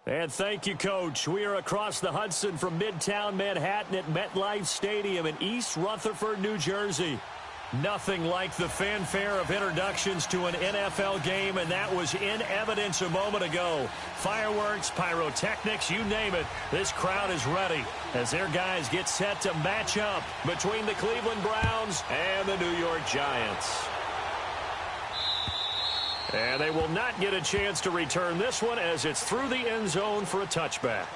And thank you, Coach. We are across the Hudson from Midtown Manhattan at MetLife Stadium in East Rutherford, New Jersey. Nothing like the fanfare of introductions to an NFL game, and that was in evidence a moment ago. Fireworks, pyrotechnics, you name it. This crowd is ready as their guys get set to match up between the Cleveland Browns and the New York Giants. And they will not get a chance to return this one as it's through the end zone for a touchback.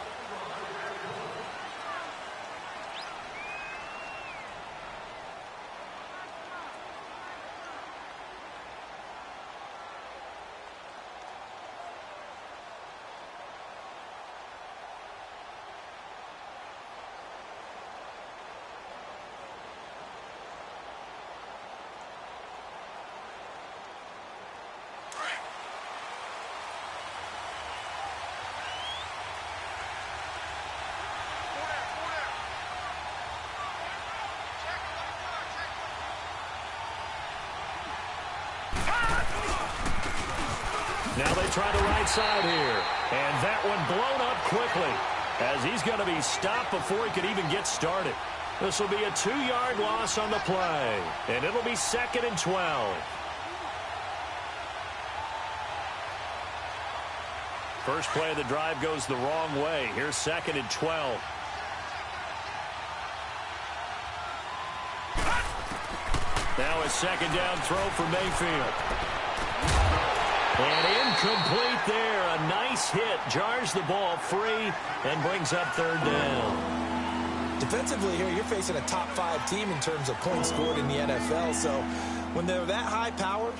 Now they try the right side here. And that one blown up quickly as he's going to be stopped before he could even get started. This will be a 2-yard loss on the play. And it'll be 2nd and 12. First play of the drive goes the wrong way. Here's 2nd and 12. Now a 2nd down throw for Mayfield. And incomplete there. A nice hit. Jars the ball free and brings up 3rd down. Defensively here, you're facing a top 5 team in terms of points scored in the NFL. So when they're that high powered,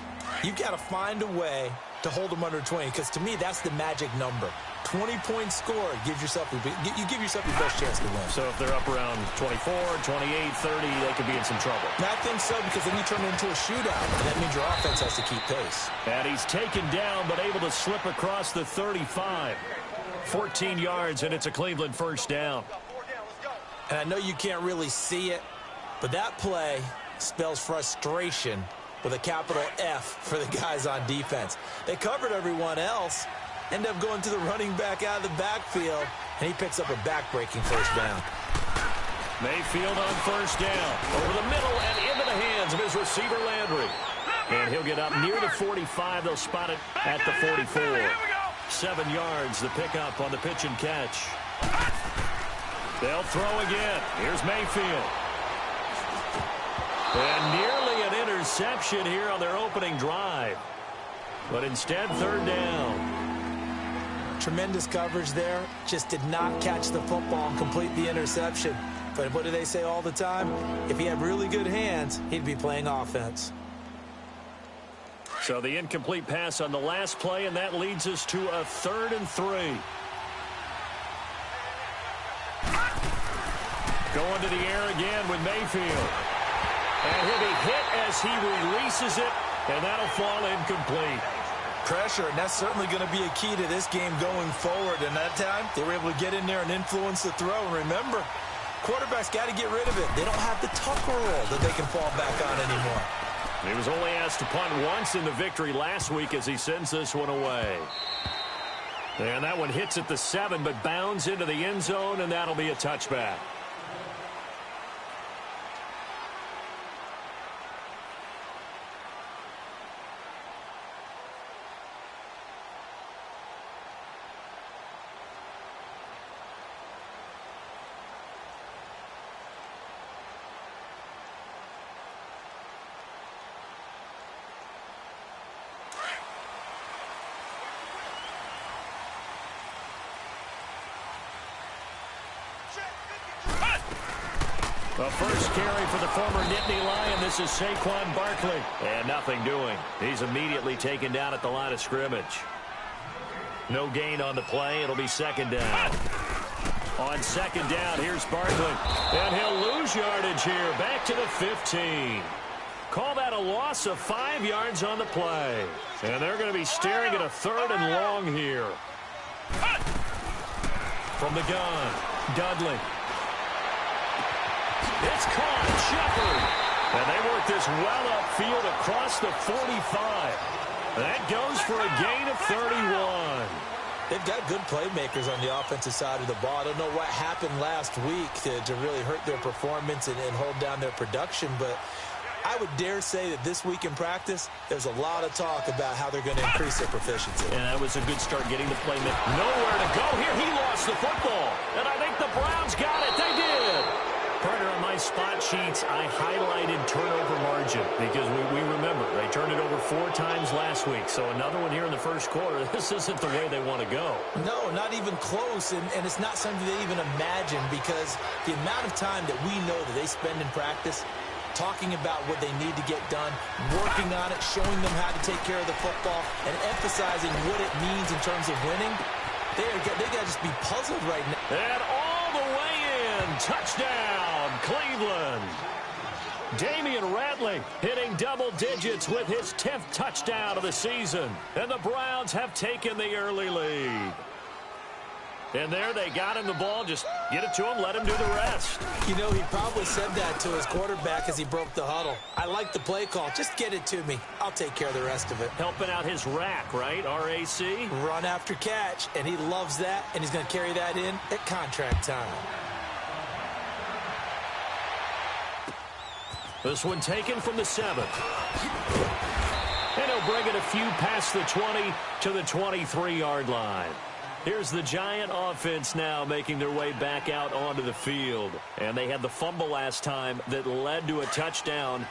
you've got to find a way to hold them under 20. Because to me, that's the magic number. 20-point score gives yourself you give yourself your best chance to win. So if they're up around 24, 28, 30, they could be in some trouble. And I think so, because then you turn it into a shootout, and that means your offense has to keep pace. And he's taken down, but able to slip across the 35. 14 yards, and it's a Cleveland first down. And I know you can't really see it, but that play spells frustration with a capital F for the guys on defense. They covered everyone else. End up going to the running back out of the backfield, and he picks up a back-breaking first down. Mayfield on first down. Over the middle and into the hands of his receiver, Landry. And he'll get up near the 45. They'll spot it at the 44. 7 yards, the pickup on the pitch and catch. They'll throw again. Here's Mayfield. And nearly an interception here on their opening drive. But instead, 3rd down. Tremendous coverage there. Just did not catch the football and complete the interception. But what do they say all the time? If he had really good hands, he'd be playing offense. So the incomplete pass on the last play, and that leads us to a 3rd and 3. Going to the air again with Mayfield. And he'll be hit as he releases it, and that'll fall incomplete. Pressure, and that's certainly going to be a key to this game going forward. And that time, they were able to get in there and influence the throw. And remember, quarterbacks got to get rid of it. They don't have the Tucker roll that they can fall back on anymore. He was only asked to punt once in the victory last week as he sends this one away. And that one hits at the 7, but bounds into the end zone, and that'll be a touchback. The first carry for the former Nittany Lion. This is Saquon Barkley. And nothing doing. He's immediately taken down at the line of scrimmage. No gain on the play. It'll be 2nd down. On 2nd down, here's Barkley. And he'll lose yardage here. Back to the 15. Call that a loss of 5 yards on the play. And they're going to be staring at a 3rd and long here. From the gun, Dudley. It's caught. Shepard. And they work this well upfield across the 45. That goes for a gain of 31. They've got good playmakers on the offensive side of the ball. I don't know what happened last week to really hurt their performance and hold down their production, but I would dare say that this week in practice, there's a lot of talk about how they're going to increase their proficiency. And that was a good start getting the playmaker. Nowhere to go here. He lost the football. And I think the Browns got it. They did. Partner, on my spot sheets, I highlighted turnover margin because we remember they turned it over 4 times last week. So another one here in the first quarter. This isn't the way they want to go. No, not even close, and it's not something they even imagine because the amount of time that we know that they spend in practice talking about what they need to get done, working on it, showing them how to take care of the football, and emphasizing what it means in terms of winning, they got to just be puzzled right now. And all the way in, touchdown, Cleveland. Damian Ratley hitting double digits with his 10th touchdown of the season. And the Browns have taken the early lead. And there they got him the ball. Just get it to him, let him do the rest. You know, he probably said that to his quarterback as he broke the huddle. I like the play call. Just get it to me. I'll take care of the rest of it. Helping out his rack, right? R-A-C? Run after catch, and he loves that, and he's going to carry that in at contract time. This one taken from the 7th. And he'll bring it a few past the 20 to the 23-yard line. Here's the Giant offense now making their way back out onto the field. And they had the fumble last time that led to a touchdown.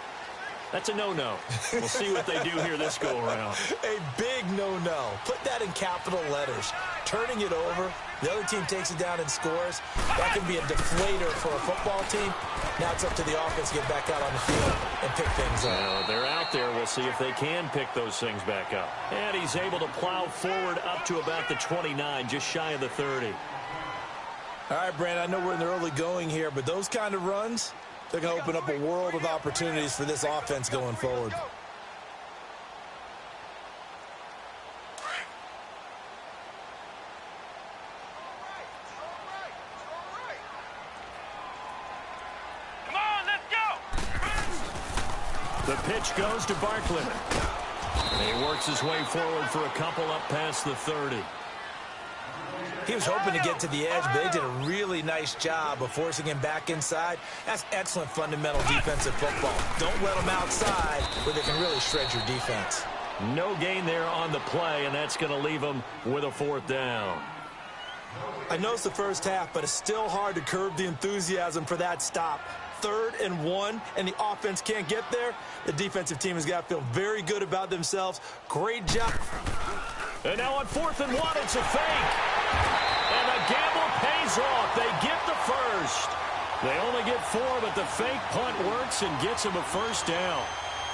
That's a no-no. We'll see what they do here this go-around. A big no-no. Put that in capital letters. Turning it over, the other team takes it down and scores. That can be a deflator for a football team. Now it's up to the offense to get back out on the field and pick things up. Well, they're out there. We'll see if they can pick those things back up. And he's able to plow forward up to about the 29, just shy of the 30. All right, Brandon, I know we're in the early going here, but those kind of runs, they're going to open up a world of opportunities for this offense going forward. The pitch goes to Barkley. He works his way forward for a couple up past the 30. He was hoping to get to the edge, but they did a really nice job of forcing him back inside. That's excellent fundamental defensive football. Don't let them outside where they can really shred your defense. No gain there on the play, and that's going to leave them with a 4th down. I know it's the first half, but it's still hard to curb the enthusiasm for that stop. 3rd and 1, and the offense can't get there. The defensive team has got to feel very good about themselves. Great job. And now on 4th and 1, it's a fake. And the gamble pays off. They get the first. They only get 4, but the fake punt works and gets them a 1st down.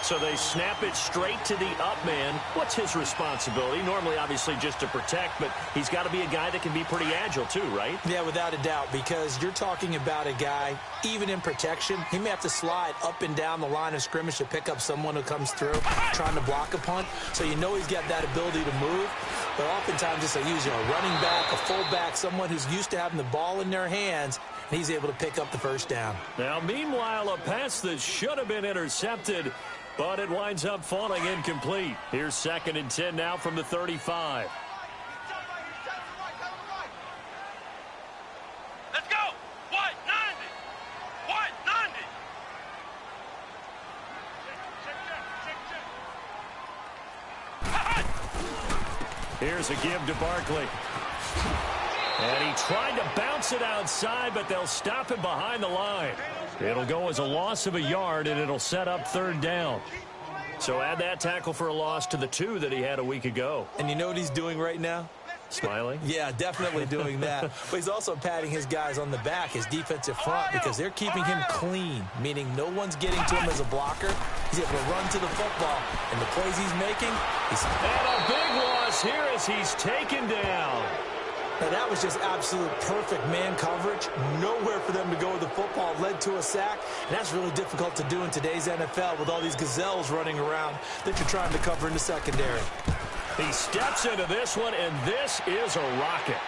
So they snap it straight to the up man. What's his responsibility? Normally, obviously, just to protect, but he's got to be a guy that can be pretty agile too, right? Yeah, without a doubt, because you're talking about a guy, even in protection, he may have to slide up and down the line of scrimmage to pick up someone who comes through trying to block a punt. So you know he's got that ability to move. But oftentimes, just a running back, a fullback, someone who's used to having the ball in their hands, and he's able to pick up the 1st down. Now, meanwhile, a pass that should have been intercepted, but it winds up falling incomplete. Here's 2nd and 10 now from the 35. Let's go! What? 90! What? 90! Here's a give to Barkley. And he tried to bounce it outside, but they'll stop him behind the line. It'll go as a loss of a yard, and it'll set up 3rd down. So add that tackle for a loss to the 2 that he had a week ago. And you know what he's doing right now? Smiling? Yeah, definitely doing that. But he's also patting his guys on the back, his defensive front, because they're keeping him clean, meaning no one's getting to him as a blocker. He's able to run to the football, and the plays he's making, And a big loss here as he's taken down. Now, that was just absolute perfect man coverage. Nowhere for them to go with the football. Led to a sack. And that's really difficult to do in today's NFL with all these gazelles running around that you're trying to cover in the secondary. He steps into this one, and this is a rocket.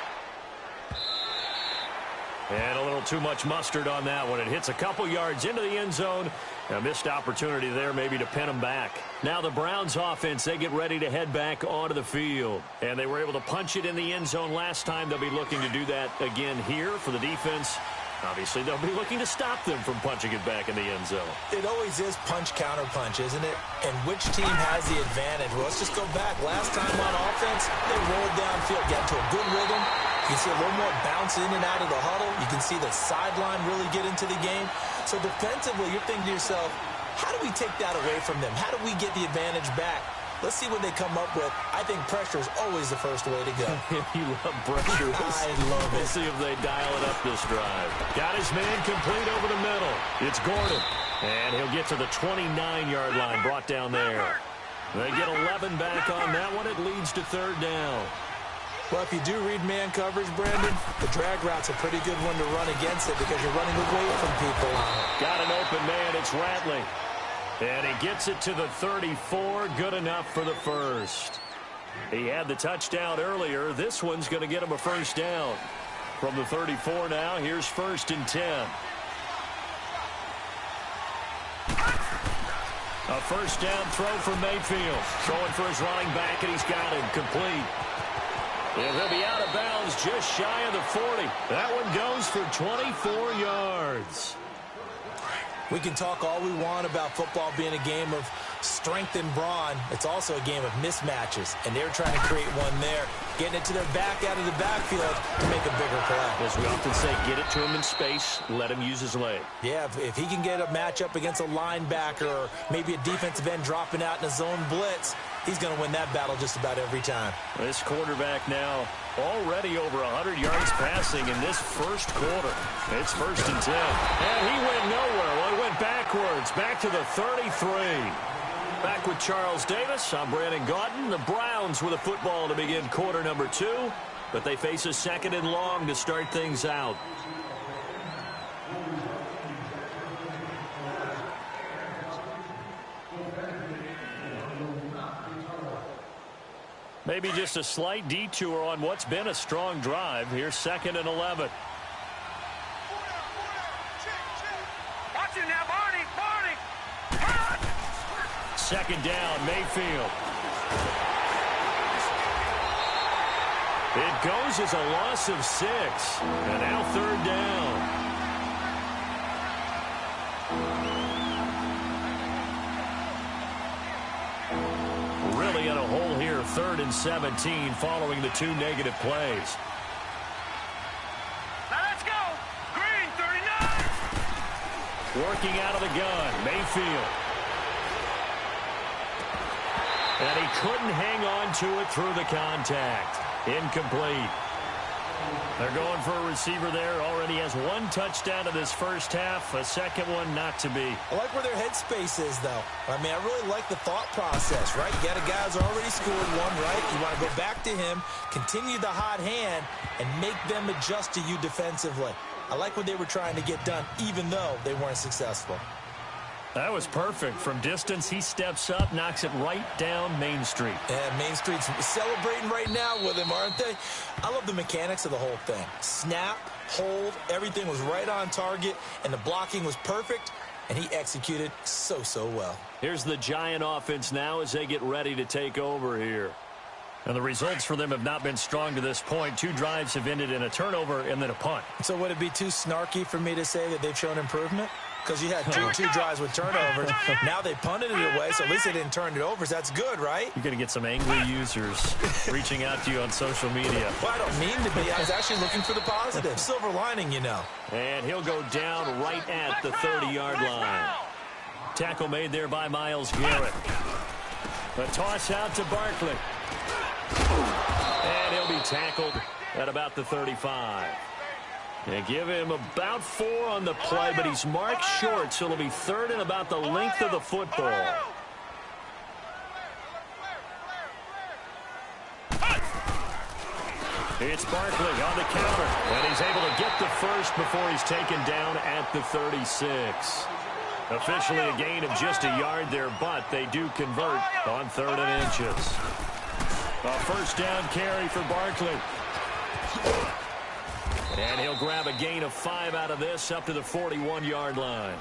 And a little too much mustard on that one. It hits a couple yards into the end zone, A missed opportunity there maybe to pin them back. Now the Browns offense, they get ready to head back onto the field. And they were able to punch it in the end zone last time. They'll be looking to do that again here for the defense. Obviously, they'll be looking to stop them from punching it back in the end zone. It always is punch-counter-punch, isn't it? And which team has the advantage? Well, let's just go back. Last time on offense, they rolled downfield, got into a good rhythm. You can see a little more bounce in and out of the huddle. You can see the sideline really get into the game. So defensively, you're thinking to yourself, how do we take that away from them? How do we get the advantage back? Let's see what they come up with. I think pressure is always the first way to go. You love pressure. I love it. We'll see if they dial it up this drive. Got his man complete over the middle. It's Gordon. And he'll get to the 29-yard line, brought down there. They get 11 back on that one. It leads to third down. Well, if you do read man coverage, Brandon, the drag route's a pretty good one to run against it because you're running away from people on it. Got an open man. It's Ratley. And he gets it to the 34. Good enough for the first. He had the touchdown earlier. This one's going to get him a first down. From the 34 now, here's 1st and 10. A first down throw for Mayfield. Going for his running back, and he's got him complete. And he'll be out of bounds just shy of the 40. That one goes for 24 yards. We can talk all we want about football being a game of strength and brawn. It's also a game of mismatches, and they're trying to create one there, getting it to their back out of the backfield to make a bigger play. As we often say, get it to him in space, let him use his leg. Yeah, if he can get a matchup against a linebacker or maybe a defensive end dropping out in a zone blitz, he's going to win that battle just about every time. This quarterback now already over 100 yards passing in this first quarter. It's 1st and 10. And he went nowhere. Well, he went backwards, back to the 33. Back with Charles Davis. I'm Brandon Gaudin. The Browns with a football to begin quarter number 2, but they face a 2nd and long to start things out. Maybe just a slight detour on what's been a strong drive. Here's 2nd and 11. Watch it now, Barney. 2nd down, Mayfield. It goes as a loss of 6. And now 3rd down. Really in a hole here, 3rd and 17 following the 2 negative plays. Now let's go. Green, 39. Working out of the gun, Mayfield. And he couldn't hang on to it through the contact. Incomplete. They're going for a receiver there. Already has 1 touchdown in this first half. A second one not to be. I like where their headspace is, though. I mean, I really like the thought process, right? You got a guy who's already scored 1, right? You want to go back to him, continue the hot hand, and make them adjust to you defensively. I like what they were trying to get done, even though they weren't successful. That was perfect. From distance, he steps up, knocks it right down Main Street. Yeah, Main Street's celebrating right now with him, aren't they? I love the mechanics of the whole thing. Snap, hold, everything was right on target, and the blocking was perfect, and he executed so well. Here's the Giant offense now as they get ready to take over here. And the results for them have not been strong to this point. 2 drives have ended in a turnover and then a punt. So would it be too snarky for me to say that they've shown improvement? Because you had two drives with turnovers. Now they punted it away, so at least they didn't turn it over. So that's good, right? You're going to get some angry users reaching out to you on social media. Well, I don't mean to be. I was actually looking for the positive. Silver lining, you know. And he'll go down right at the 30-yard line. Tackle made there by Myles Garrett. A toss out to Barkley. And he'll be tackled at about the 35. They give him about 4 on the play, but he's marked short, so it'll be 3rd and about the length of the football. It's Barkley on the counter, and he's able to get the first before he's taken down at the 36. Officially a gain of just a yard there, but they do convert on 3rd and inches. A first down carry for Barkley. And he'll grab a gain of 5 out of this up to the 41-yard line.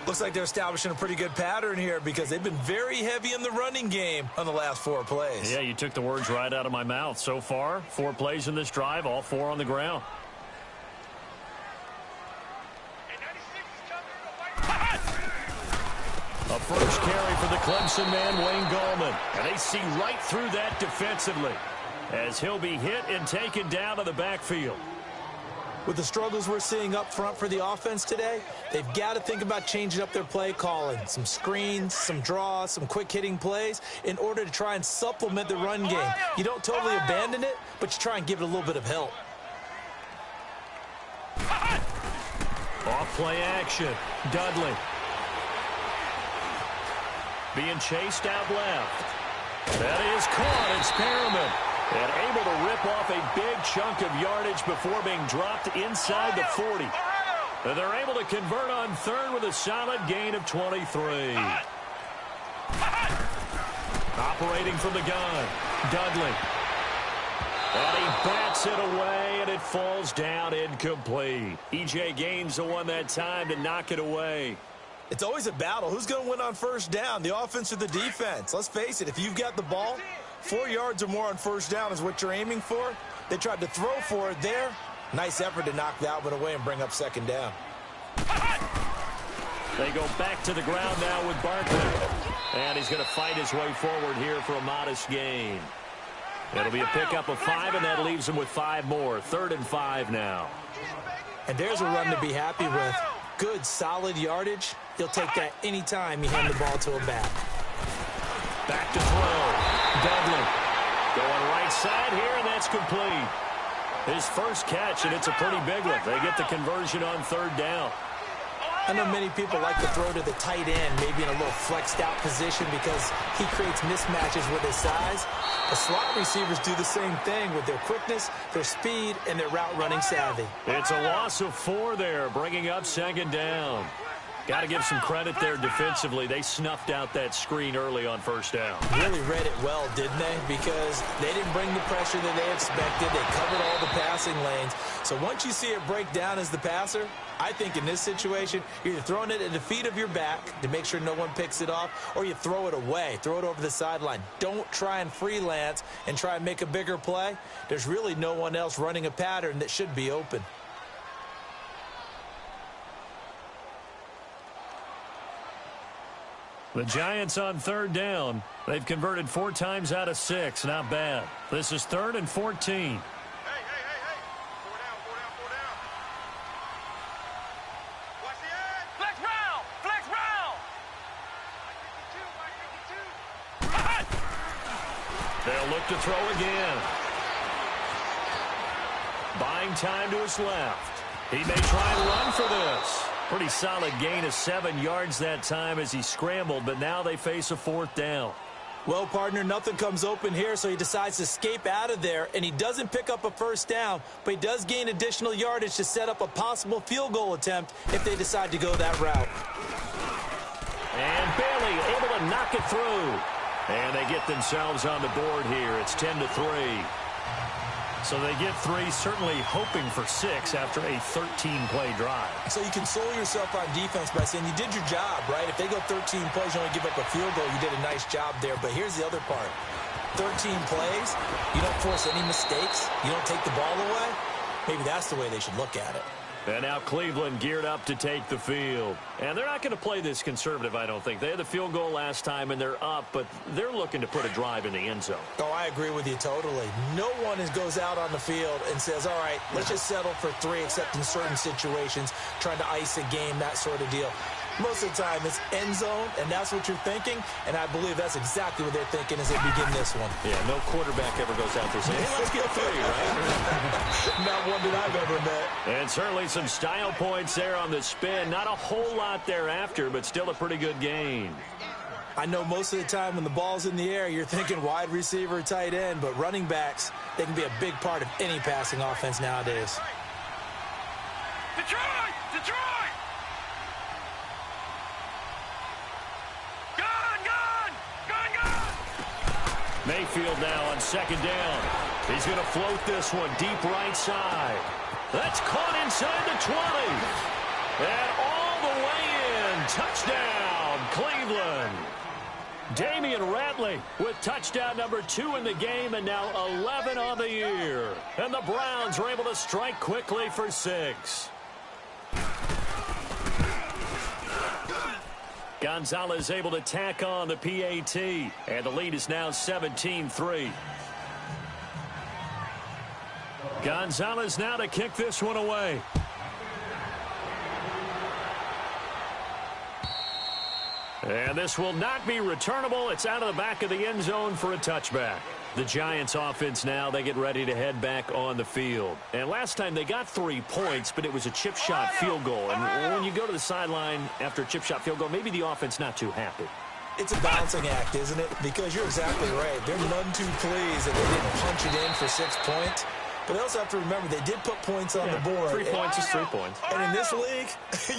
Looks like they're establishing a pretty good pattern here because they've been very heavy in the running game on the last 4 plays. Yeah, you took the words right out of my mouth. So far, 4 plays in this drive, all 4 on the ground. A first carry for the Clemson man, Wayne Gallman. And they see right through that defensively as he'll be hit and taken down to the backfield. With the struggles we're seeing up front for the offense today, they've got to think about changing up their play calling. Some screens, some draws, some quick-hitting plays in order to try and supplement the run game. You don't totally abandon it, but you try and give it a little bit of help. Off play action. Dudley. Being chased out left. That is caught. It's Perriman. And able to rip off a big chunk of yardage before being dropped inside the 40. And they're able to convert on third with a solid gain of 23. Operating from the gun. Dudley. And he bats it away, and it falls down incomplete. E.J. Gaines the one that time to knock it away. It's always a battle. Who's going to win on first down, the offense or the defense? Let's face it, if you've got the ball, 4 yards or more on first down is what you're aiming for. They tried to throw for it there. Nice effort to knock that one away and bring up second down. They go back to the ground now with Barkley. And he's going to fight his way forward here for a modest gain. It'll be a pickup of 5, and that leaves him with 5 more. 3rd and 5 now. And there's a run to be happy with. Good, solid yardage. He'll take that anytime you hand the ball to a back. Back to throw. Dudley going right side here, and that's complete. His first catch, and it's a pretty big one. They get the conversion on 3rd down. I know many people like to throw to the tight end, maybe in a little flexed out position because he creates mismatches with his size. The slot receivers do the same thing with their quickness, their speed, and their route running savvy. It's a loss of 4 there, bringing up 2nd down. Got to give some credit there defensively. They snuffed out that screen early on 1st down. Really read it well, didn't they? Because they didn't bring the pressure that they expected. They covered all the passing lanes. So once you see it break down as the passer, I think in this situation, you're either throwing it at the feet of your back to make sure no one picks it off, or you throw it away, throw it over the sideline. Don't try and freelance and try and make a bigger play. There's really no one else running a pattern that should be open. The Giants on 3rd down. They've converted 4 times out of 6. Not bad. This is 3rd and 14. Hey. 4 down. Watch the end. Flex round. They'll look to throw again. Buying time to his left. He may try and run for this. Pretty solid gain of 7 yards that time as he scrambled, but now they face a 4th down. Well, partner, nothing comes open here, so he decides to escape out of there, and he doesn't pick up a 1st down, but he does gain additional yardage to set up a possible field goal attempt if they decide to go that route. And Bailey able to knock it through. And they get themselves on the board here. It's 10-3. So they get 3, certainly hoping for 6 after a 13-play drive. So you console yourself on defense by saying you did your job, right? If they go 13 plays, you only give up a field goal, you did a nice job there. But here's the other part. 13 plays, you don't force any mistakes, you don't take the ball away. Maybe that's the way they should look at it. And now Cleveland geared up to take the field. And they're not going to play this conservative, I don't think. They had the field goal last time, and they're up, but they're looking to put a drive in the end zone. Oh, I agree with you totally. No one goes out on the field and says, all right, let's just settle for 3, except in certain situations, trying to ice a game, that sort of deal. Most of the time, it's end zone, and that's what you're thinking, and I believe that's exactly what they're thinking as they begin this one. Yeah, no quarterback ever goes out there saying, hey, let's get 3, right? Not one that I've ever met. And certainly some style points there on the spin. Not a whole lot thereafter, but still a pretty good gain. I know most of the time when the ball's in the air, you're thinking wide receiver, tight end, but running backs, they can be a big part of any passing offense nowadays. Detroit! Mayfield now on 2nd down. He's going to float this one deep right side. That's caught inside the 20. And all the way in touchdown, Cleveland. Damian Ratley with touchdown number 2 in the game and now 11 on the year. And the Browns are able to strike quickly for 6. Gonzalez able to tack on the PAT, and the lead is now 17-3. Gonzalez now to kick this one away. And this will not be returnable. It's out of the back of the end zone for a touchback. The Giants offense now, they get ready to head back on the field. And last time they got 3 points, but it was a chip shot field goal. And when you go to the sideline after a chip shot field goal, maybe the offense not too happy. It's a balancing act, isn't it? Because you're exactly right. They're none too pleased that they didn't punch it in for 6 points. But they also have to remember they did put points on the board. 3 points is 3 points. And in this league,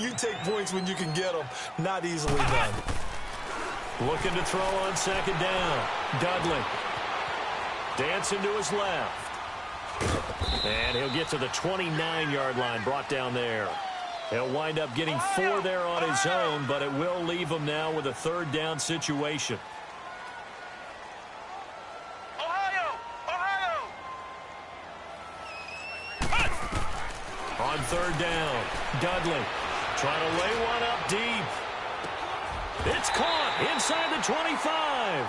you take points when you can get them. Not easily done. Looking to throw on second down. Dudley. Dancing to his left. And he'll get to the 29-yard line, brought down there. He'll wind up getting 4 there on his own, but it will leave him now with a 3rd down situation. On 3rd down, Dudley trying to lay one up deep. It's caught inside the 25.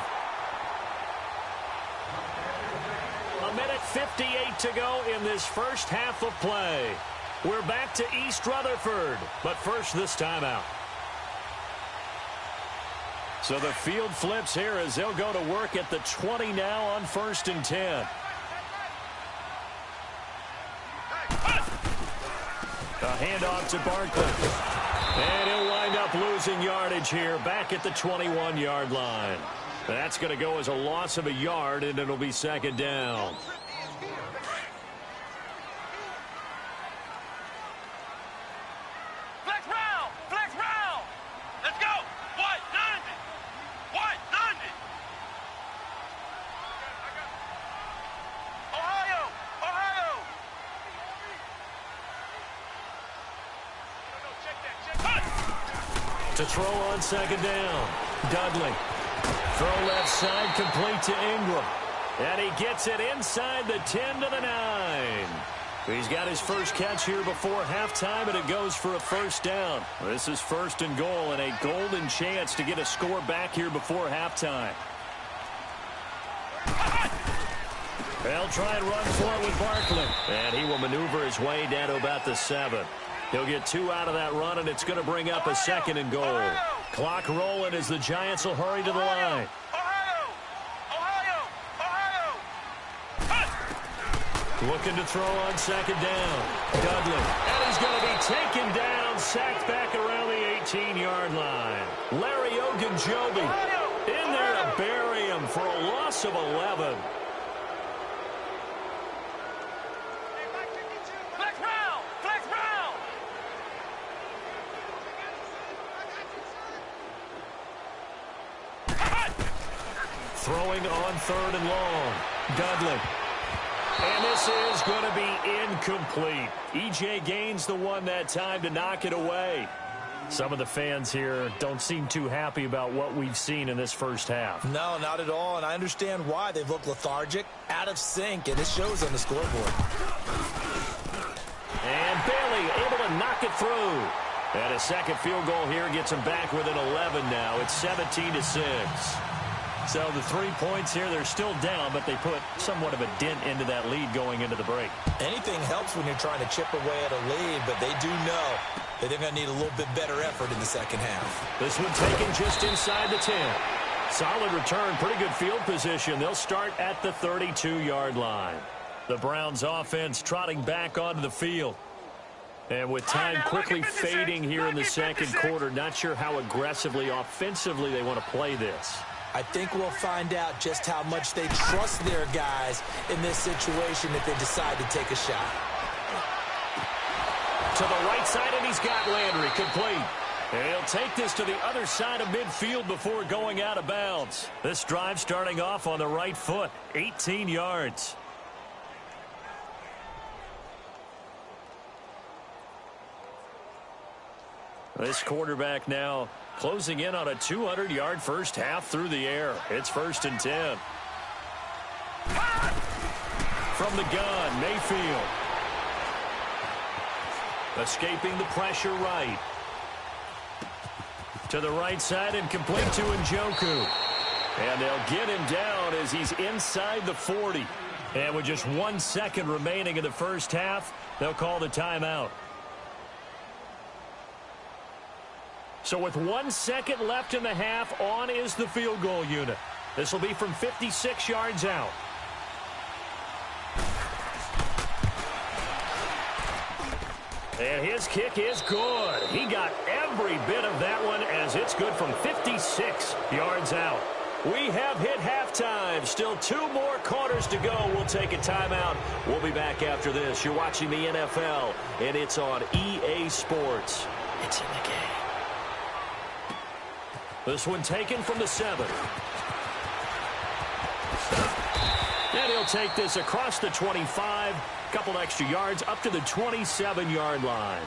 A minute 58 to go in this first half of play. We're back to East Rutherford, but first this timeout. So the field flips here as they'll go to work at the 20 now on 1st and 10. A handoff to Barkley. And he'll wind up losing yardage here back at the 21-yard line. That's going to go as a loss of a yard, and it'll be 2nd down. Flex round! Flex round! Let's go! What? 90! What? 90! Ohio! Ohio! To throw on 2nd down. Dudley. Throw left side, complete to Ingram. And he gets it inside the 10 to the 9. He's got his first catch here before halftime, and it goes for a 1st down. This is 1st and goal, and a golden chance to get a score back here before halftime. They'll try and run for it with Barkley. And he will maneuver his way down to about the 7. He'll get 2 out of that run, and it's going to bring up a 2nd and goal. Clock rolling as the Giants will hurry to the line. Looking to throw on 2nd down. Dudley. And he's going to be taken down, sacked back around the 18-yard line. Larry Ogunjobi in there to bury him for a loss of 11. Throwing on 3rd and long. Dudley. And this is going to be incomplete. E.J. Gaines the one that time to knock it away. Some of the fans here don't seem too happy about what we've seen in this first half. No, not at all, and I understand why. They've looked lethargic, out of sync, and it shows on the scoreboard. And Bailey able to knock it through. And a 2nd field goal here gets him back within 11 now. It's 17-6. So the 3 points here, they're still down, but they put somewhat of a dent into that lead going into the break. Anything helps when you're trying to chip away at a lead, but they do know that they're going to need a little bit better effort in the second half. This one taken just inside the 10. Solid return, pretty good field position. They'll start at the 32-yard line. The Browns offense trotting back onto the field. And with time quickly fading here in the second quarter, not sure how aggressively, offensively they want to play this. I think we'll find out just how much they trust their guys in this situation if they decide to take a shot. To the right side, and he's got Landry complete. And he'll take this to the other side of midfield before going out of bounds. This drive starting off on the right foot, 18 yards. This quarterback now closing in on a 200-yard first half through the air. It's 1st and 10. From the gun, Mayfield. Escaping the pressure right. To the right side and complete to Njoku. And they'll get him down as he's inside the 40. And with just 1 second remaining in the first half, they'll call the timeout. So with 1 second left in the half, on is the field goal unit. This will be from 56 yards out. And his kick is good. He got every bit of that one as it's good from 56 yards out. We have hit halftime. Still 2 more quarters to go. We'll take a timeout. We'll be back after this. You're watching the NFL, and it's on EA Sports. It's in the game. This one taken from the 7. And he'll take this across the 25. Couple extra yards up to the 27-yard line.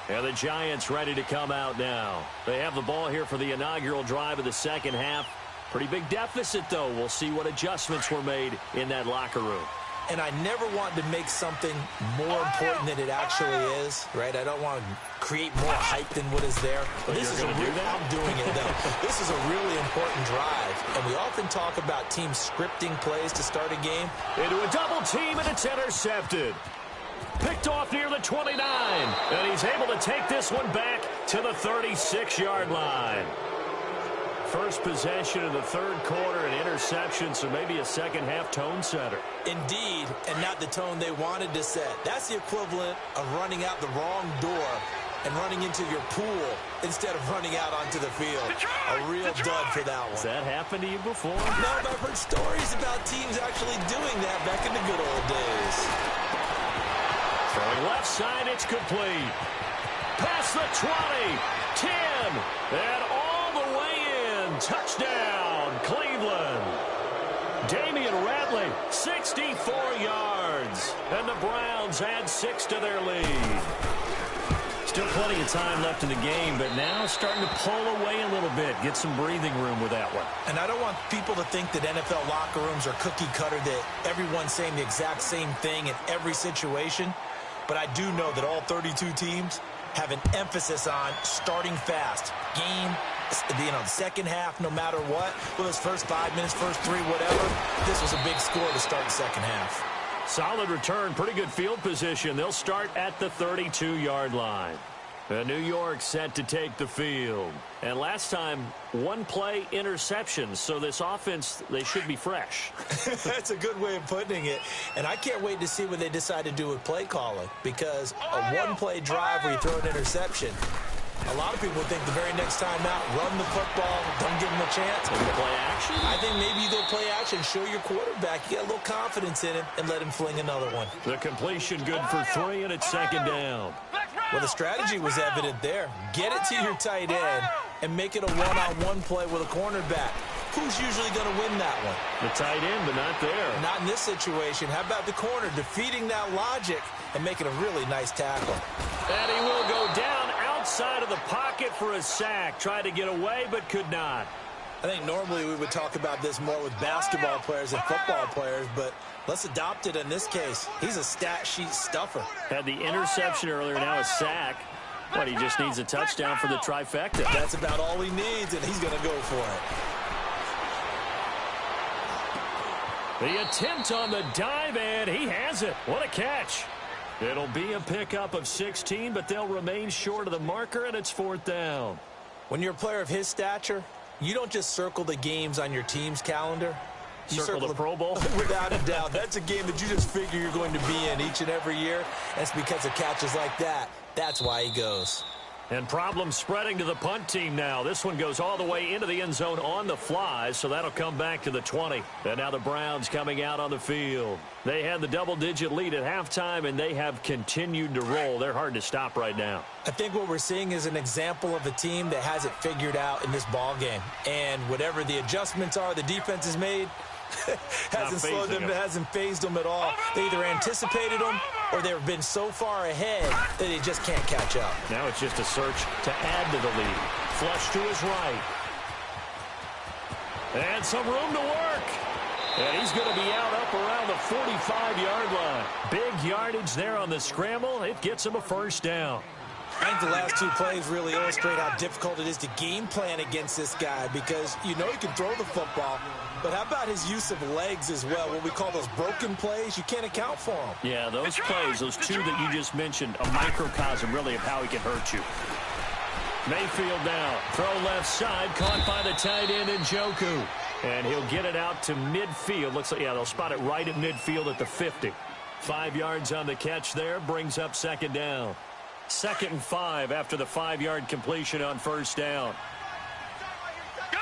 And the Giants ready to come out now. They have the ball here for the inaugural drive of the second half. Pretty big deficit, though. We'll see what adjustments were made in that locker room. And I never want to make something more important than it actually is, right? I don't want to create more hype than what is there. But this is I'm doing it, though. This is a really important drive. And we often talk about teams scripting plays to start a game. Into a double team, and it's intercepted. Picked off near the 29. And he's able to take this one back to the 36-yard line. First possession of the third quarter, an interception, so maybe a second-half tone setter. Indeed, and not the tone they wanted to set. That's the equivalent of running out the wrong door and running into your pool instead of running out onto the field. A real dud for that one. Has that happened to you before? No, but I've heard stories about teams actually doing that back in the good old days. Throwing left side, it's complete. Past the 20, 10, and all the way in. Touchdown, Cleveland. Damian Ratley, 64 yards. And the Browns add 6 to their lead. Still plenty of time left in the game, but now starting to pull away a little bit. Get some breathing room with that one. And I don't want people to think that NFL locker rooms are cookie cutter, that everyone's saying the exact same thing in every situation. But I do know that all 32 teams have an emphasis on starting fast. Game, the second half, no matter what. Well, his first 5 minutes, first 3, whatever. This was a big score to start the second half. Solid return, pretty good field position. They'll start at the 32-yard line. And New York set to take the field. And last time, 1 play interception. So this offense, they should be fresh. That's a good way of putting it. And I can't wait to see what they decide to do with play calling. Because a 1-play drive where you throw an interception, a lot of people think the very next time out, run the football, don't give them a chance. Play action? I think maybe you go play action, show your quarterback, you got a little confidence in him, and let him fling another one. The completion good for 3, and it's second down. Well, the strategy was evident there. Get it to your tight end and make it a one-on-one play with a cornerback. Who's usually going to win that one? The tight end, but not there. Not in this situation. How about the corner defeating that logic and making a really nice tackle? And he will go down outside of the pocket for a sack. Tried to get away, but could not. I think normally we would talk about this more with basketball players and football players, but let's adopt it in this case. He's a stat sheet stuffer. Had the interception earlier, now a sack. But he just needs a touchdown for the trifecta. That's about all he needs, and he's going to go for it. The attempt on the dive, and he has it. What a catch. It'll be a pickup of 16, but they'll remain short of the marker, and it's 4th down. When you're a player of his stature, you don't just circle the games on your team's calendar. You circle the Pro Bowl? Without a doubt. That's a game that you just figure you're going to be in each and every year. That's because of catches like that. That's why he goes. And problems spreading to the punt team now. This one goes all the way into the end zone on the fly, so that'll come back to the 20. And now the Browns coming out on the field. They had the double-digit lead at halftime, and they have continued to roll. They're hard to stop right now. I think what we're seeing is an example of a team that has it figured out in this ball game. And whatever the adjustments are the defense has made, hasn't slowed them, hasn't phased them at all. They either anticipated them or they've been so far ahead that they just can't catch up. Now it's just a search to add to the lead. Flush to his right. And some room to work. And he's going to be out up around the 45-yard line. Big yardage there on the scramble. It gets him a first down. I think the last two plays really illustrate how difficult it is to game plan against this guy because you know he can throw the football, but how about his use of legs as well? What we call those broken plays, you can't account for them. Yeah, those plays, those two that you just mentioned, a microcosm really of how he can hurt you. Mayfield now, throw left side, caught by the tight end Njoku. And he'll get it out to midfield. Looks like, yeah, they'll spot it right at midfield at the 50. 5 yards on the catch there, brings up second down. 2nd and 5 after the 5-yard completion on first down. Gone!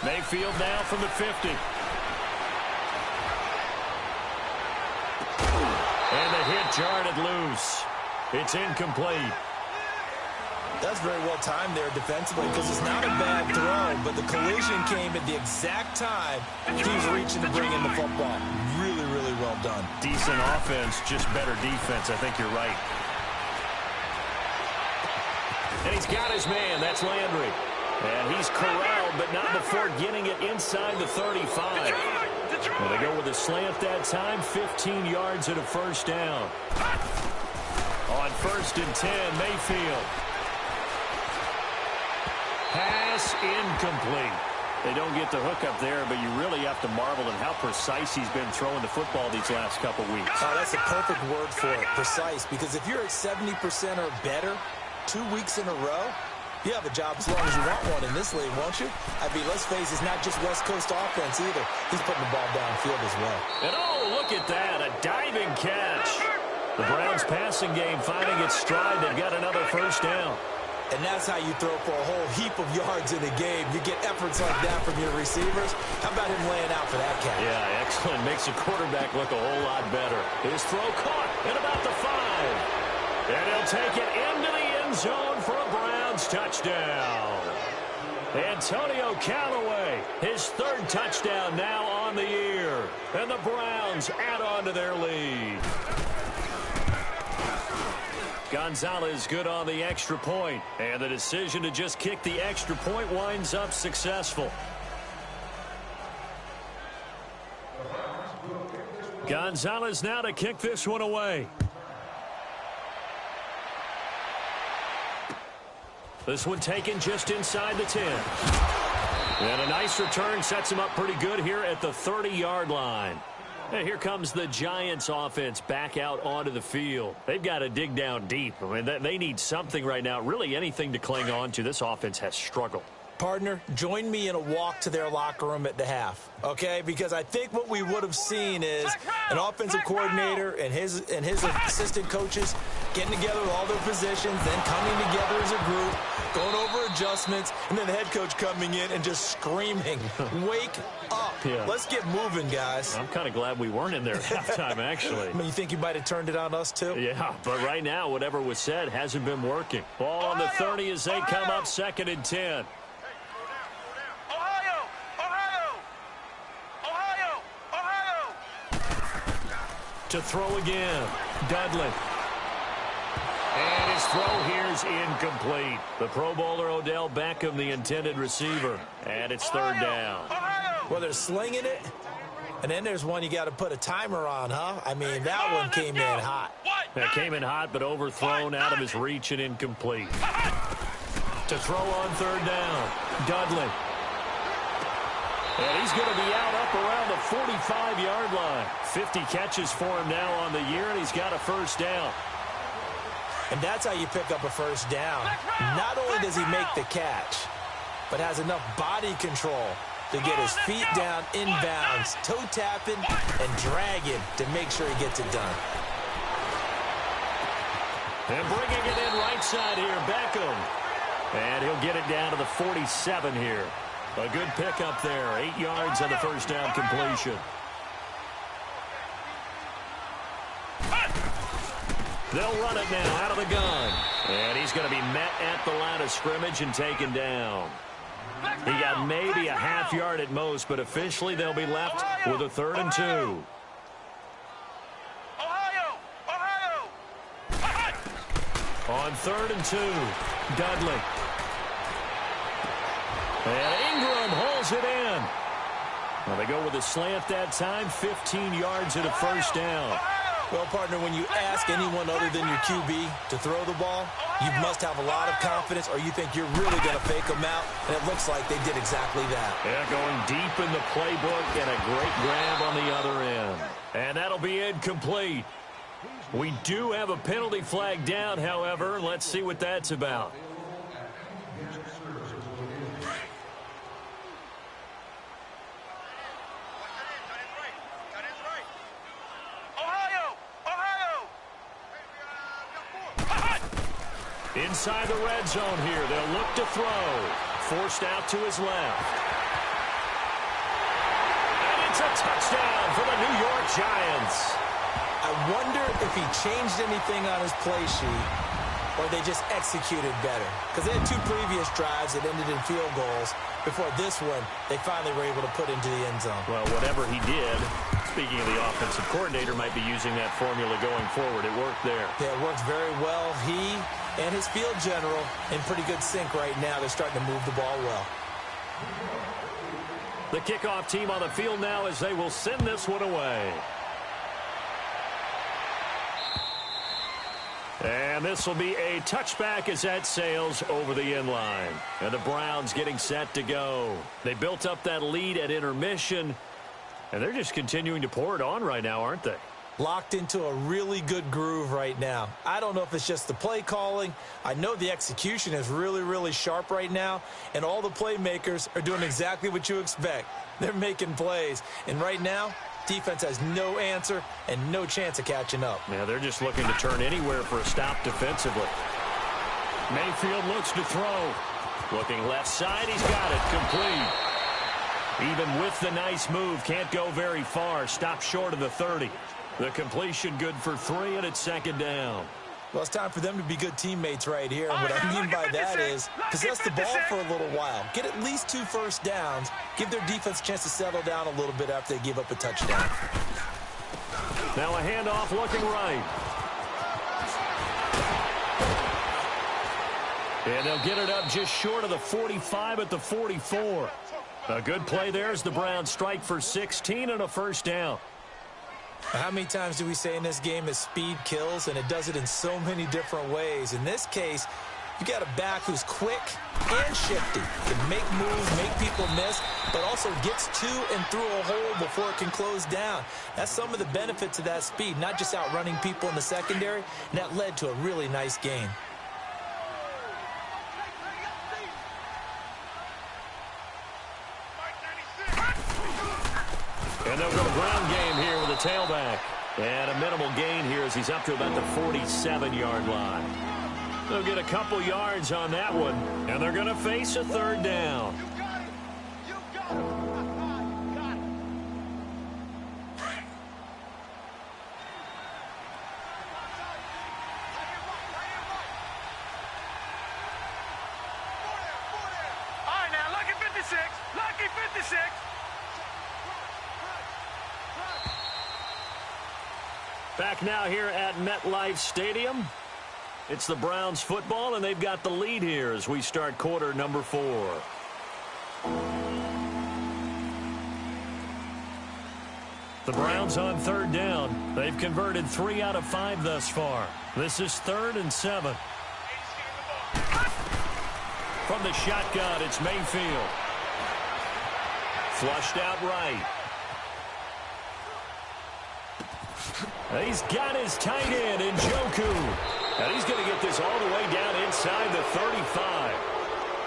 Mayfield now from the 50. And the hit jarred loose. It's incomplete. That's very well timed there defensively because it's not a bad throw, but the collision came at the exact time he was reaching to bring in the football. Really, really well done. Decent offense, just better defense. I think you're right. And he's got his man. That's Landry. And he's corralled, but not before getting it inside the 35. Well, they go with a slant that time, 15 yards at a first down. On 1st and 10, Mayfield. Pass incomplete. They don't get the hook up there, but you really have to marvel at how precise he's been throwing the football these last couple weeks. Oh, that's a perfect word for it, precise, because if you're at 70% or better 2 weeks in a row, you have a job as long as you want one in this league, won't you? I mean, let's face it, it's not just West Coast offense either. He's putting the ball downfield as well. And oh, look at that, a diving catch. The Browns passing game finding its stride. They've got another first down. And that's how you throw for a whole heap of yards in a game. You get efforts like that from your receivers. How about him laying out for that catch? Yeah, excellent. Makes the quarterback look a whole lot better. His throw caught at about the 5. And he'll take it into the end zone for a Browns touchdown. Antonio Callaway, his 3rd touchdown now on the year. And the Browns add on to their lead. Gonzalez good on the extra point, and the decision to just kick the extra point winds up successful. Gonzalez now to kick this one away. This one taken just inside the 10. And a nice return sets him up pretty good here at the 30-yard line. And here comes the Giants offense back out onto the field. They've got to dig down deep. I mean, they need something right now, really anything to cling on to. This offense has struggled. Partner, join me in a walk to their locker room at the half, okay? Because I think what we would have seen is an offensive coordinator and his assistant coaches getting together with all their positions, then coming together as a group, going over adjustments, and then the head coach coming in and just screaming, wake up. Yeah. Let's get moving, guys. I'm kind of glad we weren't in there at halftime, actually. I mean, you think you might have turned it on us, too? Yeah, but right now, whatever was said hasn't been working. Ball on the 30 as they come up 2nd and 10. To throw again, Dudley. And his throw here is incomplete. The Pro Bowler Odell Beckham, the intended receiver. And it's 3rd down. Well, they're slinging it. And then there's one you got to put a timer on, huh? I mean, that one came in hot. That came in hot, but overthrown out of his reach and incomplete. To throw on 3rd down, Dudley. And he's going to be out up around the 45-yard line. 50 catches for him now on the year, and he's got a first down. And that's how you pick up a first down. Not only does he make the catch, but has enough body control to get his feet down inbounds, toe tapping, and dragging to make sure he gets it done. And bringing it in right side here, Beckham. And he'll get it down to the 47 here. A good pickup there. 8 yards on the first down completion. They'll run it now out of the gun. And he's going to be met at the line of scrimmage and taken down. He got maybe a half yard at most, but officially they'll be left with a 3rd and 2. On 3rd and 2, Dudley. And Ingram holds it in. Well, they go with a slant that time, 15 yards and a 1st down. Well, partner, when you ask anyone other than your QB to throw the ball, you must have a lot of confidence or you think you're really going to fake them out, and it looks like they did exactly that. Yeah, going deep in the playbook and a great grab on the other end. And that'll be incomplete. We do have a penalty flag down, however. Let's see what that's about. Inside the red zone here. They'll look to throw. Forced out to his left. And it's a touchdown for the New York Giants. I wonder if he changed anything on his play sheet or they just executed better. Because they had 2 previous drives that ended in field goals. Before this one, they finally were able to put into the end zone. Well, whatever he did, speaking of the offensive coordinator, might be using that formula going forward. It worked there. Yeah, it worked very well. He and his field general in pretty good sync right now. They're starting to move the ball well. The kickoff team on the field now as they will send this one away. And this will be a touchback as that sails over the end line. And the Browns getting set to go. They built up that lead at intermission, and they're just continuing to pour it on right now, aren't they? Locked into a really good groove right now. I don't know if it's just the play calling. I know the execution is really, really sharp right now, and all the playmakers are doing exactly what you expect. They're making plays, and right now, defense has no answer and no chance of catching up. Yeah, they're just looking to turn anywhere for a stop defensively. Mayfield looks to throw. Looking left side, he's got it. Complete. Even with the nice move, can't go very far. Stop short of the 30. The completion good for 3, and it's 2nd down. Well, it's time for them to be good teammates right here. And what I mean by that is possess the ball for a little while. Get at least 2 first downs. Give their defense a chance to settle down a little bit after they give up a touchdown. Now a handoff looking right. And they'll get it up just short of the 45 at the 44. A good play there as the Browns strike for 16 and a 1st down. How many times do we say in this game that speed kills, and it does it in so many different ways? In this case, you got a back who's quick and shifty, can make moves, make people miss, but also gets to and through a hole before it can close down. That's some of the benefits of that speed, not just outrunning people in the secondary, and that led to a really nice gain. And they'll go ground game here with a tailback. And a minimal gain here as he's up to about the 47-yard line. They'll get a couple yards on that one, and they're going to face a 3rd down. All right, now, lucky 56. Lucky 56. Back now here at MetLife Stadium. It's the Browns football, and they've got the lead here as we start quarter number 4. The Browns on 3rd down. They've converted 3 out of 5 thus far. This is 3rd and 7. From the shotgun, it's Mayfield. Flushed out right. He's got his tight end in Njoku. And he's going to get this all the way down inside the 35.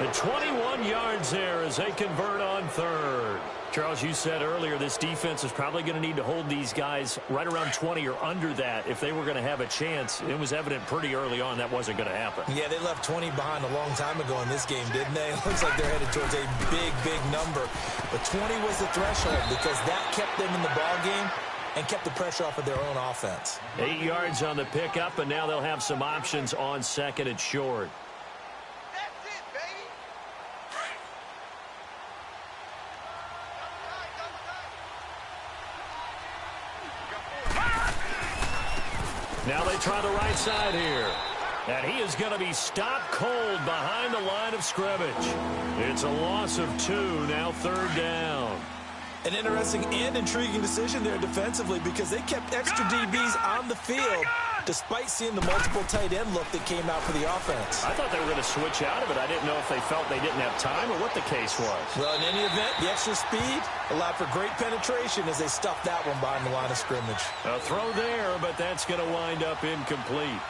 And 21 yards there as they convert on 3rd. Charles, you said earlier this defense is probably going to need to hold these guys right around 20 or under that if they were going to have a chance. It was evident pretty early on that wasn't going to happen. Yeah, they left 20 behind a long time ago in this game, didn't they? It looks like they're headed towards a big, big number. But 20 was the threshold because that kept them in the ball game and kept the pressure off of their own offense. 8 yards on the pickup, and now they'll have some options on 2nd and short. Now they try the right side here. And he is going to be stopped cold behind the line of scrimmage. It's a loss of 2, now 3rd down. An interesting and intriguing decision there defensively because they kept extra DBs on the field despite seeing the multiple tight end look that came out for the offense. I thought they were going to switch out of it. I didn't know if they felt they didn't have time or what the case was. Well, in any event, the extra speed allowed for great penetration as they stuffed that one behind the line of scrimmage. A throw there, but that's going to wind up incomplete.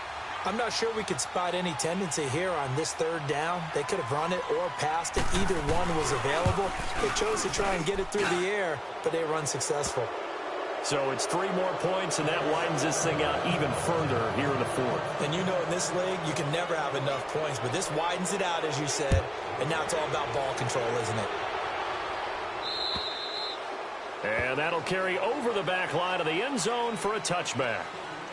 I'm not sure we could spot any tendency here on this 3rd down. They could have run it or passed it. Either one was available. They chose to try and get it through the air, but they were unsuccessful. So it's 3 more points, and that widens this thing out even further here in the 4th. And you know in this league, you can never have enough points, but this widens it out, as you said, and now it's all about ball control, isn't it? And that'll carry over the back line of the end zone for a touchback.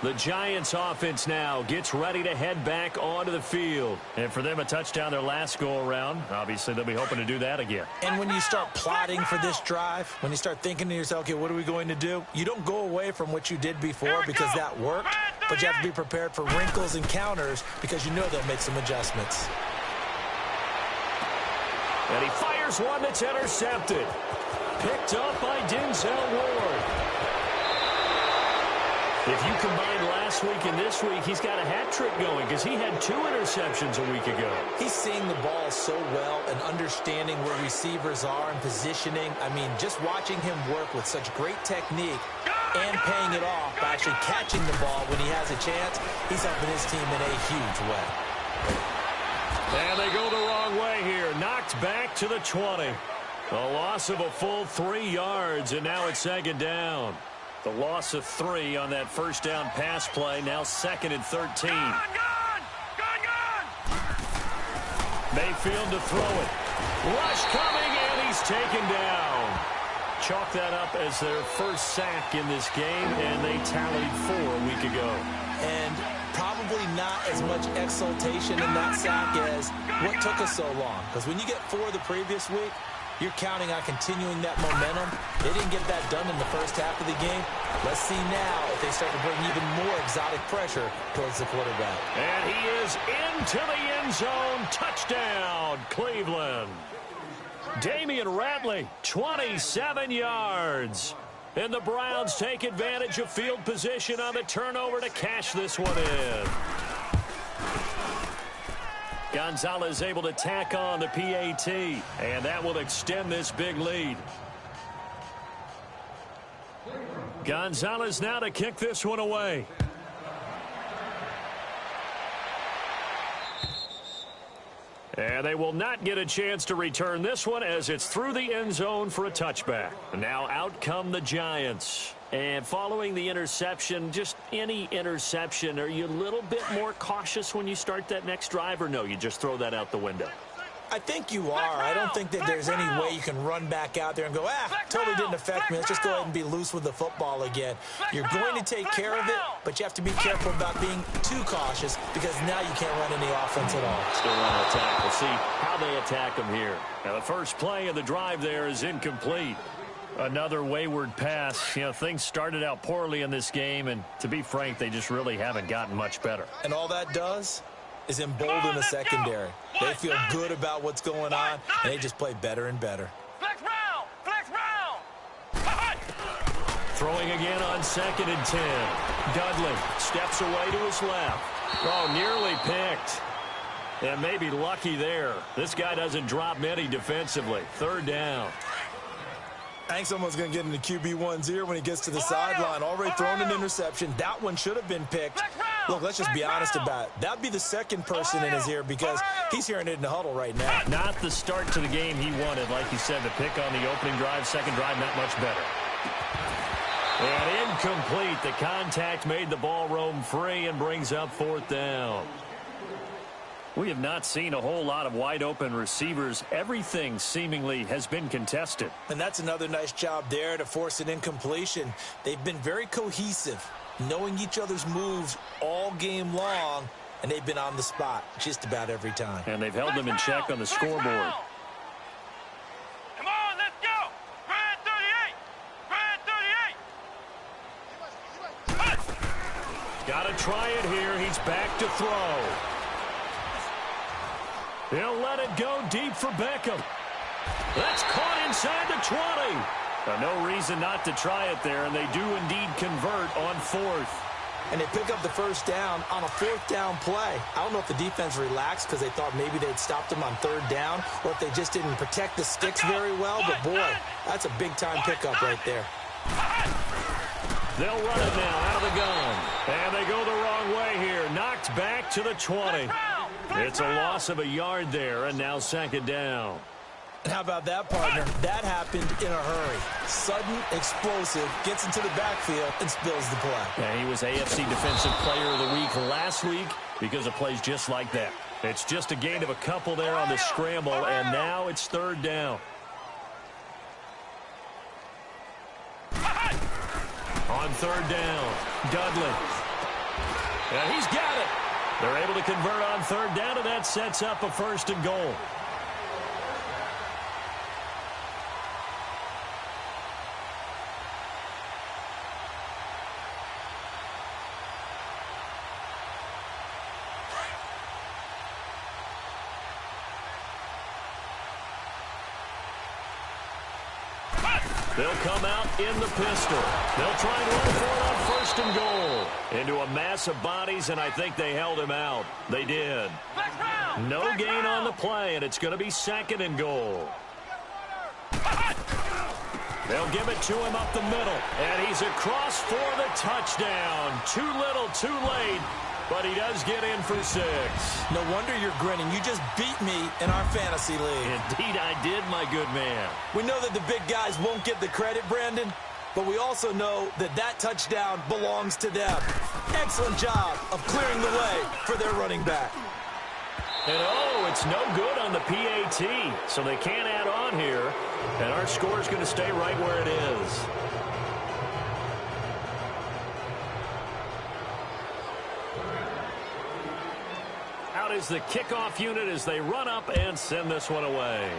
The Giants offense now gets ready to head back onto the field. And for them, a touchdown their last go-around. Obviously, they'll be hoping to do that again. And when you start plotting for this drive, when you start thinking to yourself, okay, what are we going to do? You don't go away from what you did before because that worked, but you have to be prepared for wrinkles and counters because you know they'll make some adjustments. And he fires one that's intercepted. Picked up by Denzel Ward. If you combine last week and this week, he's got a hat trick going because he had 2 interceptions a week ago. He's seeing the ball so well and understanding where receivers are and positioning. I mean, just watching him work with such great technique and paying it off by actually catching the ball when he has a chance, he's helping his team in a huge way. And they go the wrong way here. Knocked back to the 20. A loss of a full 3 yards, and now it's 2nd down. The loss of 3 on that first down pass play, now 2nd and 13. Mayfield to throw it. Rush coming, and he's taken down. Chalk that up as their first sack in this game, and they tallied 4 a week ago. And probably not as much exultation in that sack as what took us so long. Because when you get 4 the previous week, you're counting on continuing that momentum. They didn't get that done in the first half of the game. Let's see now if they start to bring even more exotic pressure towards the quarterback. And he is into the end zone. Touchdown, Cleveland. Damian Ratley, 27 yards. And the Browns take advantage of field position on the turnover to cash this one in. Gonzalez able to tack on the PAT, and that will extend this big lead. Gonzalez now to kick this one away. And they will not get a chance to return this one as it's through the end zone for a touchback. Now out come the Giants. And following the interception, just any interception, are you a little bit more cautious when you start that next drive, or no, you just throw that out the window? I think you are. I don't think that there's any way you can run back out there and go, totally didn't affect me. Let's just go ahead and be loose with the football again. You're going to take care of it, but you have to be careful about being too cautious because now you can't run any offense at all. Still want to attack. We'll see how they attack them here. Now, the first play of the drive there is incomplete. Another wayward pass. You know, things started out poorly in this game, and to be frank, they just really haven't gotten much better. And all that does is embolden the secondary. They feel good about what's going on, and they just play better and better. Flex round! Flex round! Throwing again on 2nd and 10. Dudley steps away to his left. Oh, nearly picked. And maybe lucky there. This guy doesn't drop many defensively. 3rd down. I think someone's going to get into QB1's ear when he gets to the sideline. Already thrown an interception. That one should have been picked. Look, let's just be honest about it. That'd be the second person in his ear because he's hearing it in the huddle right now. Not the start to the game he wanted. Like you said, the pick on the opening drive, second drive, not much better. And incomplete. The contact made the ball roam free and brings up 4th down. We have not seen a whole lot of wide-open receivers. Everything seemingly has been contested. And that's another nice job there to force an incompletion. They've been very cohesive, knowing each other's moves all game long, and they've been on the spot just about every time. And they've held them in check on the scoreboard. Come on, let's go! Grand 38! Grand 38! Got to try it here. He's back to throw. He'll let it go deep for Beckham. That's caught inside the 20. No reason not to try it there, and they do indeed convert on fourth. And they pick up the first down on a fourth down play. I don't know if the defense relaxed because they thought maybe they'd stopped them on third down, or if they just didn't protect the sticks very well. But, boy, that's a big-time pickup right there. They'll run it now out of the gun. And they go the wrong way here. Knocked back to the 20. It's a loss of a yard there, and now second down. And how about that, partner? That happened in a hurry. Sudden, explosive, gets into the backfield, and spills the play. Yeah, he was AFC Defensive Player of the Week last week because of plays just like that. It's just a gain of a couple there on the scramble, and now it's third down. On third down, Dudley. And he's got it. They're able to convert on third down, and that sets up a first and goal. They'll come out in the pistol. They'll try and run for it on first and goal. Into a mass of bodies, and I think they held him out. They did. No gain on the play, and it's going to be second and goal. They'll give it to him up the middle, and he's across for the touchdown. Too little, too late, but he does get in for 6. No wonder you're grinning. You just beat me in our fantasy league. Indeed I did, my good man. We know that the big guys won't get the credit, Brandon, but we also know that that touchdown belongs to them. Excellent job of clearing the way for their running back. And oh, it's no good on the PAT, so they can't add on here, and our score is going to stay right where it is. Out is the kickoff unit as they run up and send this one away.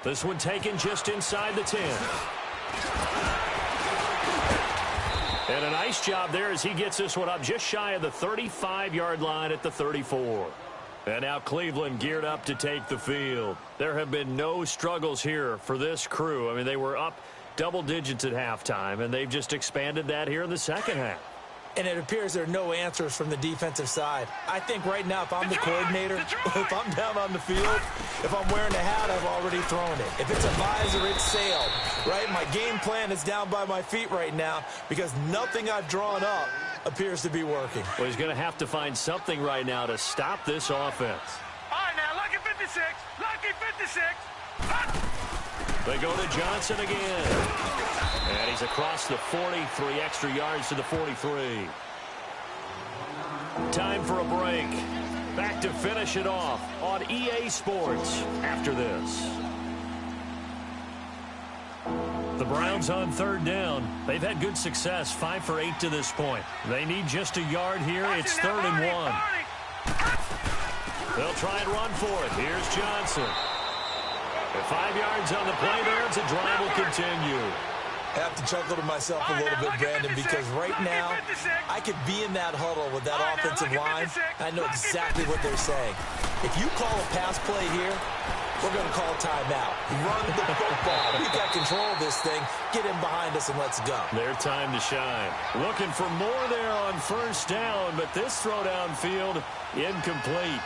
This one taken just inside the 10. And a nice job there as he gets this one up just shy of the 35-yard line at the 34. And now Cleveland geared up to take the field. There have been no struggles here for this crew. I mean, they were up double digits at halftime, and they've just expanded that here in the second half. And it appears there are no answers from the defensive side. I think right now, if I'm the coordinator, if I'm down on the field, if I'm wearing a hat, I've already thrown it. If it's a visor, it's sailed, right? My game plan is down by my feet right now because nothing I've drawn up appears to be working. Well, he's going to have to find something right now to stop this offense. All right, now, lucky 56. Lucky 56. They go to Johnson again. And he's across the 43 extra yards to the 43. Time for a break. Back to finish it off on EA Sports after this. The Browns on third down. They've had good success, 5 for 8 to this point. They need just a yard here. It's third and 1. They'll try and run for it. Here's Johnson. 5 yards on the play there. It's a drive will continue. I have to chuckle to myself a little bit, Brandon, because right now I could be in that huddle with that offensive line. I know exactly what they're saying. If you call a pass play here, we're going to call timeout. Run the football. We've got control of this thing. Get in behind us and let's go. Their time to shine. Looking for more there on first down, but this throw downfield incomplete.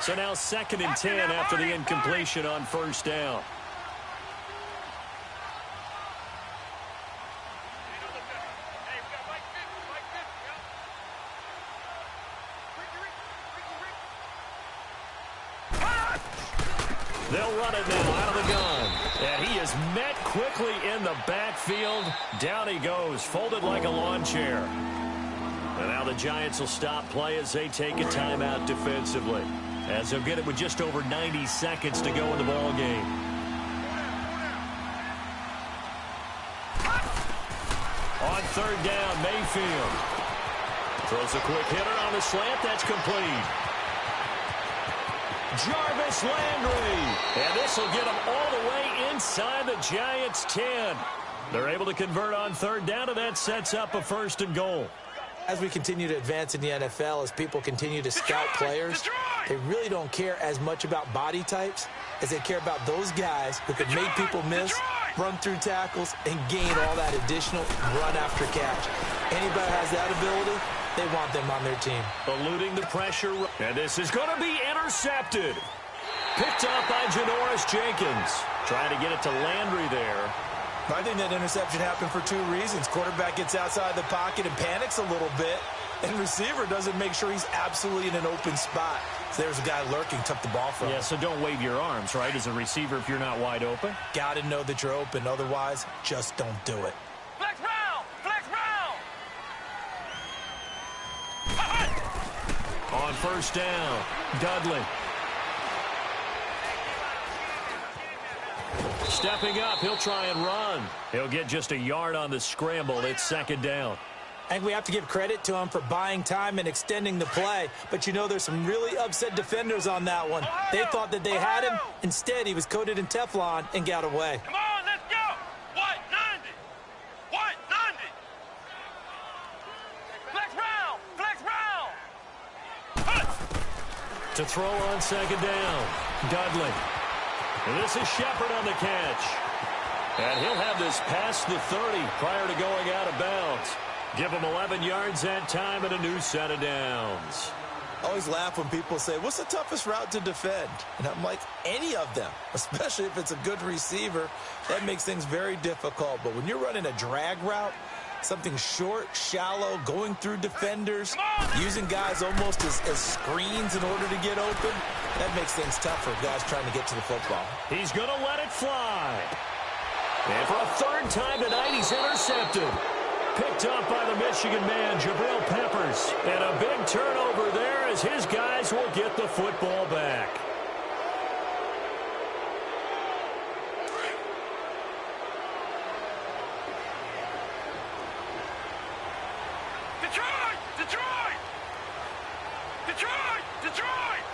So now second and 10 after the incompletion on first down. They'll run it now out of the gun. And he is met quickly in the backfield. Down he goes, folded like a lawn chair. And now the Giants will stop play as they take a timeout defensively. As they'll get it with just over 90 seconds to go in the ball game. On third down, Mayfield. Throws a quick hitter on the slant. That's complete. Jarvis Landry. And this will get him all the way inside the Giants' 10. They're able to convert on third down, and that sets up a first and goal. As we continue to advance in the NFL, as people continue to scout players, they really don't care as much about body types as they care about those guys who can make people miss, run through tackles, and gain all that additional run after catch. Anybody has that ability, they want them on their team. Eluding the pressure, and this is going to be intercepted. Picked up by Janoris Jenkins. Trying to get it to Landry there. I think that interception happened for two reasons. Quarterback gets outside the pocket and panics a little bit, and receiver doesn't make sure he's absolutely in an open spot. So there's a guy lurking, took the ball from him. Yeah, so don't wave your arms, right, as a receiver if you're not wide open. Got to know that you're open. Otherwise, just don't do it. Flex round! Flex round! On first down, Dudley. Stepping up, he'll try and run. He'll get just a yard on the scramble. It's second down. I think we have to give credit to him for buying time and extending the play. But, you know, there's some really upset defenders on that one. They thought that they had him. Instead, he was coated in Teflon and got away. Come on, let's go! 190! 190! Flex round! Flex round! To throw on second down, Dudley. And this is Shepard on the catch. And he'll have this past the 30 prior to going out of bounds. Give him 11 yards that time and a new set of downs. I always laugh when people say, what's the toughest route to defend? And I'm like, any of them, especially if it's a good receiver. That makes things very difficult. But when you're running a drag route, something short, shallow, going through defenders, using guys almost as screens in order to get open, that makes things tough for guys trying to get to the football. He's going to let it fly. And for a third time tonight, he's intercepted. Picked up by the Michigan man, Jabril Peppers. And a big turnover there as his guys will get the football back. Detroit! Detroit! Detroit! Detroit!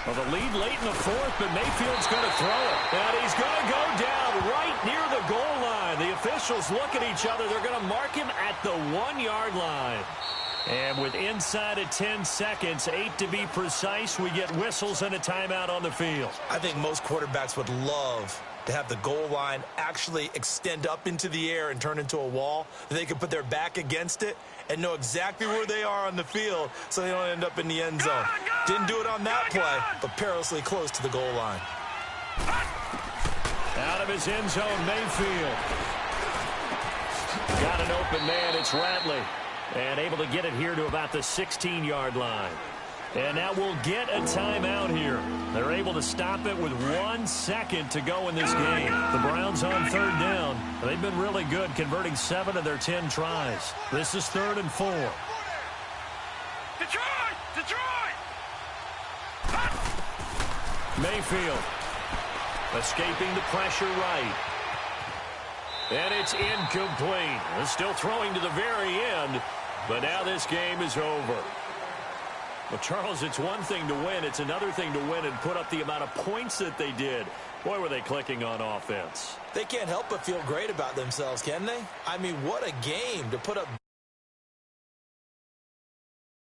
Well, the lead late in the fourth, but Mayfield's going to throw it. And he's going to go down right near the goal line. The officials look at each other. They're going to mark him at the 1-yard line. And with inside of 10 seconds, 8 to be precise, we get whistles and a timeout on the field. I think most quarterbacks would love to have the goal line actually extend up into the air and turn into a wall. They can put their back against it and know exactly where they are on the field so they don't end up in the end zone. Didn't do it on that play, but perilously close to the goal line. Out of his end zone, Mayfield. Got an open man, it's Ratley. And able to get it here to about the 16-yard line. And now we'll get a timeout here. They're able to stop it with 1 second to go in this game. The Browns on third down. They've been really good, converting 7 of their 10 tries. This is 3rd and 4. Detroit! Detroit! Mayfield escaping the pressure right. And it's incomplete. They're still throwing to the very end, but now this game is over. Well, Charles, it's one thing to win. It's another thing to win and put up the amount of points that they did. Boy, were they clicking on offense. They can't help but feel great about themselves, can they? I mean, what a game to put up